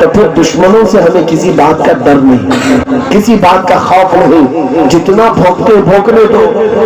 تو پھر دشمنوں سے ہمیں کسی بات کا ڈر نہیں, کسی بات کا خوف نہیں. جتنا بھونکنے دو,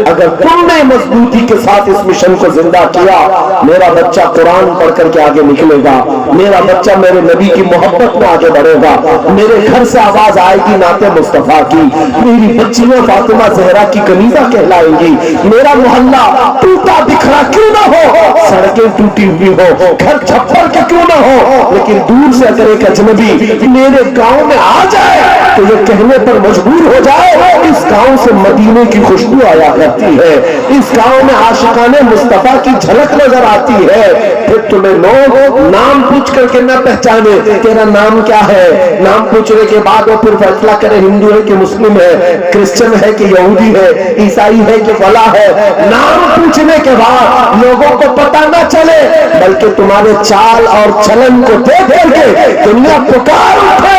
اگر تم نے مضبوطی کے ساتھ اس مشن کو زندہ کیا, میرا بچہ قرآن پڑھ کر کے آگے نکلے گا, میرا بچہ میرے نبی کی محبت میں آگے بڑھے گا, میرے گھر سے آواز آئے گی نعت مصطفیٰ کی, میری بچیاں فاطمہ زہرا کی کنیزہ کہلائیں گی, میرا محلہ ٹوٹا بکھرا کیوں نہ ہو, سڑکیں ٹوٹی ہوئی ہو, گھر چھپر کے کیوں نہ ہو, لیکن دور سے اگر ایک اجنبی میرے گاؤں میں آ جائے تو یہ کہنے پر مجبور ہو جائے اس گاؤں سے مدینے کی خوشبو آیا کرتی ہے, اس گاؤں میں عاشقان مصطفیٰ کی جھلک نظر آتی ہے, پھر تمہیں لوگ نام پوچھ کر کے نہ پہچانے تیرا نام کیا ہے, نام پوچھنے کے بعد وہ پھر فیصلہ کرے ہندو ہے کہ مسلم ہے, کرسچن ہے کہ یہودی ہے, عیسائی ہے کہ فلاں ہے. نام پوچھنے کے بعد لوگوں کو پتہ نہ چلے, بلکہ تمہارے چال اور چلن کو دیکھ کے دنیا پکار اٹھے,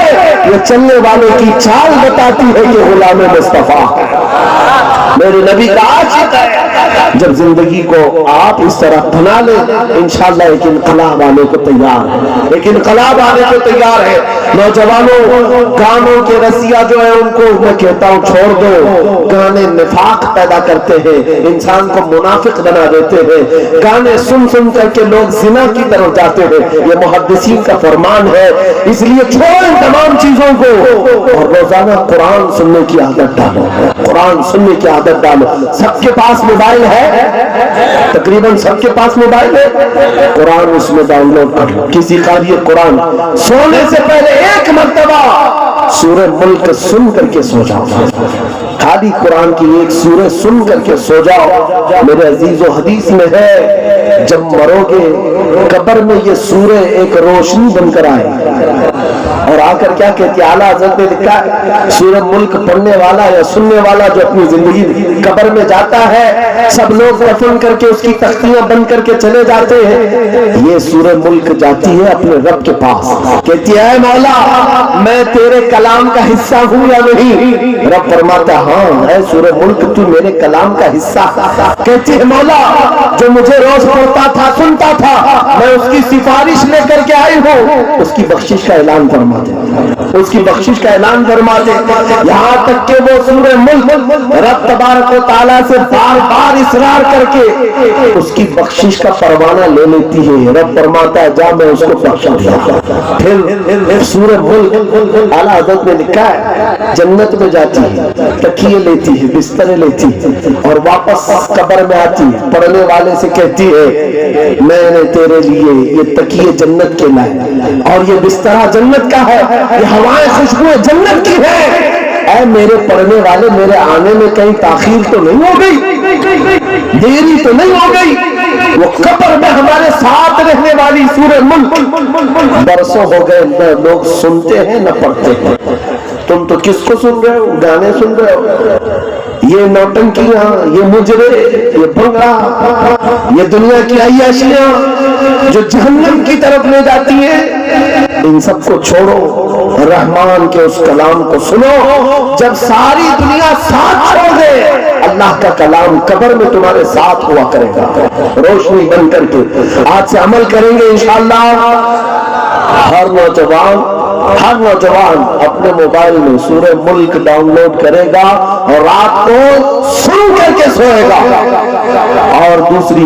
یہ چلنے والے کی چال بتاتی ہے کہ غلام مصطفیٰ میرے نبی کا عاشق ہے. جب زندگی کو آپ اس طرح بنا لیں, انشاءاللہ ایک انقلاب آنے کو تیار ہے, ایک انقلاب آنے کو تیار ہے. نوجوانوں, گانوں کے رسیا جو ہے ان کو میں کہتا ہوں چھوڑ دو, گانے نفاق پیدا کرتے ہیں, انسان کو منافق بنا دیتے ہیں, گانے سن سن کر کے لوگ زنا کی طرف جاتے ہیں, یہ محدثین کا فرمان ہے. اس لیے چھوڑیں تمام چیزوں کو اور روزانہ قرآن سننے کی عادت ڈالو, قرآن سننے کی عادت ڈالو. سب کے پاس موبائل ہے, تقریباً سب کے پاس موبائل ہے, قرآن اس میں ڈاؤن لوڈ کر لو. کسی قاری قرآن سونے سے پہلے ایک مرتبہ سورہ ملک سن کر کے سو جاؤ, خالی قرآن کی ایک سورہ سن کر کے سو جاؤ. میرے عزیز و حدیث میں ہے جب مرو گے قبر میں یہ سورہ ایک روشنی بن کر آئے اور آ کر کیا کہتی ہے, اعلیٰ حضرت نے لکھا سورہ ملک پڑھنے والا یا سننے والا جو اپنی زندگی قبر میں جاتا ہے, سب لوگ دفن کر کے اس کی تختیاں بند کر کے چلے جاتے ہیں, یہ سورہ ملک جاتی ہے اپنے رب کے پاس, کہتی ہے اے مولا میں تیرے کلام کا حصہ ہوں یا نہیں؟ رب فرماتا ہاں اے سورہ ملک تو میرے کلام کا حصہ. کہتی ہے مولا جو مجھے روز پڑھتا تھا سنتا تھا میں اس کی سفارش لے کر کے آئی ہوں, اس کی بخشش کا اعلان فرما دے, اس کی بخشش کا اعلان فرما دے. یہاں تک کہ وہ سورہ ملک رب تبارک و تعالیٰ سے بار بار اصرار کر کے اس کی بخشش کا پروانہ لے لیتی ہے. رب فرماتا ہے جا میں اس کو بخش دیا. پھر سورہ ملک اعلیٰ حضرت نے لکھا ہے جنت میں جاتی ہے, تکیے لیتی ہے, بسترے لیتی ہے اور واپس قبر میں آتی ہے, پڑھنے والے سے کہتی ہے میں نے تیرے لیے یہ تکیے جنت کے لائے اور یہ بسترا جنت کا ہے, یہ ہوائیں خوشبوئیں جنت کی ہے. اے میرے پڑھنے والے میرے آنے میں کہیں تاخیر تو نہیں ہو گئی, دیری تو نہیں ہو گئی؟ وہ قبر میں ہمارے ساتھ رہنے والی سورہ ملک برسوں ہو گئے نہ لوگ سنتے ہیں نہ پڑھتے ہیں. تم تو کس کو سن رہے ہو, گانے سن رہے ہو, یہ نوٹنکیاں, یہ مجرے, یہ بھنگڑا, یہ دنیا کی عیاشیاں جو جہنم کی طرف لے جاتی ہیں, ان سب کو چھوڑو, رحمان کے اس کلام کو سنو. جب ساری دنیا ساتھ چھوڑ دے اللہ کا کلام قبر میں تمہارے ساتھ ہوا کرے گا روشنی بن کر کے. آج سے عمل کریں گے انشاءاللہ. ہر نوجوان اپنے موبائل میں سورہ ملک ڈاؤن لوڈ کرے گا اور رات کو سن کر کے سوئے گا. اور دوسری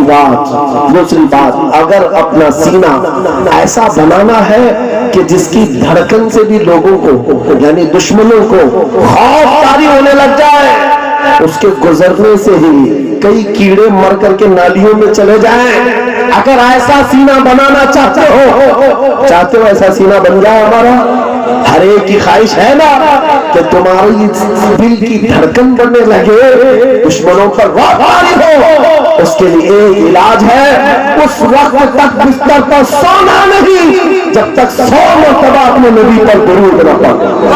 بات اگر اپنا سینہ ایسا بنانا ہے کہ جس کی دھڑکن سے بھی لوگوں کو یعنی دشمنوں کو خوف طاری ہونے لگ جائے, اس کے گزرنے سے ہی کئی کیڑے مر کر کے نالیوں میں چلے جائیں. اگر ایسا سینہ بنانا چاہتے ہو ایسا سینہ بن جائے ہمارا. ہر ایک کی خواہش ہے نا کہ تمہاری دل کی دھڑکن بڑھنے لگے, دشمنوں پر واری ہو. اس کے لیے ایک علاج ہے, اس وقت تک بستر پر سونا نہیں جب تک 100 مرتبہ اپنے نبی پر درود نہ پڑھو.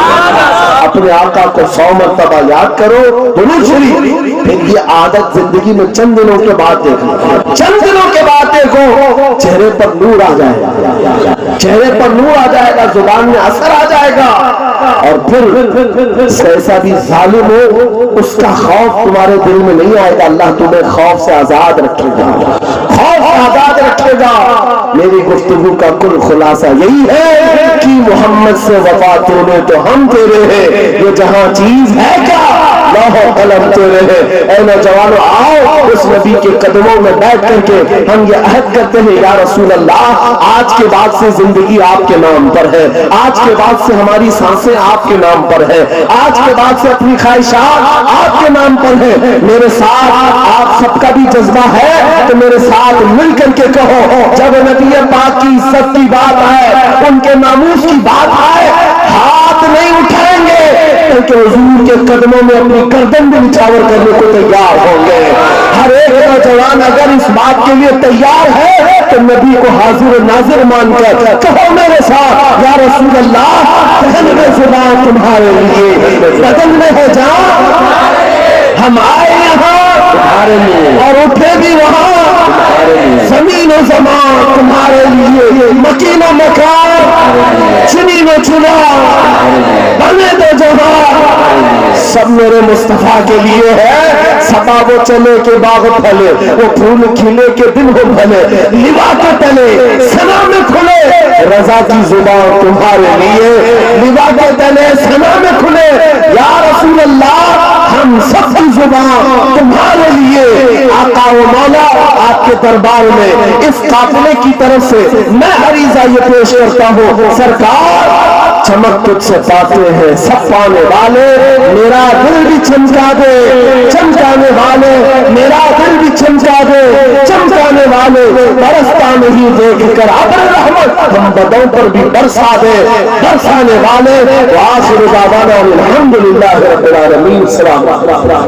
اپنے آقا کو 100 مرتبہ یاد کرو, درود شریف. پھر یہ عادت زندگی میں چند دنوں کے بعد دیکھو, چند دنوں کے بعد دیکھو چہرے پر نور آ جائے گا, چہرے پر نور آ جائے گا, زبان میں اثر آ جائے جائے گا. اور پھر کیسا بھی ظالم ہو اس کا خوف تمہارے دل میں نہیں آئے گا. اللہ تمہیں خوف سے آزاد رکھے گا, خوف سے آزاد رکھے گا. میری گفتگو کا کل خلاصہ یہی ہے کہ محمد سے وفا توڑے تو ہم تیرے ہیں, یہ جہاں چیز ہے کیا لوح و قلم تیرے ہیں. اے نوجوانوں آؤ اس نبی کے قدموں میں بیٹھ کر کے ہم یہ عہد کرتے ہیں یا رسول اللہ آج کے بعد سے زندگی آپ کے نام پر ہے, آج کے بعد سے ہماری سانسیں آپ کے نام پر ہے, آج کے بعد سے اپنی خواہشات آپ کے نام پر ہے. میرے ساتھ آپ سب کا بھی جذبہ ہے تو میرے ساتھ مل کر کے کہو, جب نبی پاک کی عزت کی بات آئے, ان کے ناموس کی بات آئے, ہاتھ نہیں اٹھائیں گے بلکہ حضور کے قدموں میں اپنی گردن بھی نچھاور کرنے کو تیار ہوں گے. ہر ایک نوجوان اگر اس بات کے لیے تیار ہے تو نبی کو حاضر و ناظر مان کر کہو میرے ساتھ یا رسول اللہ دہن میں زبان تمہارے لیے, بدن میں ہے جان, ہم آئے یہاں تمہارے لیے اور اٹھے بھی وہاں تمہارے لیے, زمین و زمان تمہارے لیے, مکین و مکان, چنین و چنا, بنے دو جہاں سب میرے مصطفیٰ کے لیے ہے. سبا وہ چلے کے باغ پھلے, وہ پھول کھلے کے دن ہو بھلے, لوا کے تلے سنا میں کھلے, رضا کی زبان تمہارے لیے, لوا کے تلے سنا میں کھلے. یا رسول اللہ ہم سب کی زبان تمہارے لیے. آقا و مولا آپ کے دربار میں اس قافلے کی طرف سے میں عریضہ یہ پیش کرتا ہوں, سرکار چمک تجھ سے پاتے ہیں سب پانے والے, میرا دل بھی چمکا دے, چمکانے والے میرا دل بھی چمکا دے, چمکانے والے برستا نہیں دیکھ کر ابر رحمت ہم بدوں پر بھی برسا دے, برسانے والے. وآخر دعوانا الحمدللہ رب العالمین. السلام علیکم.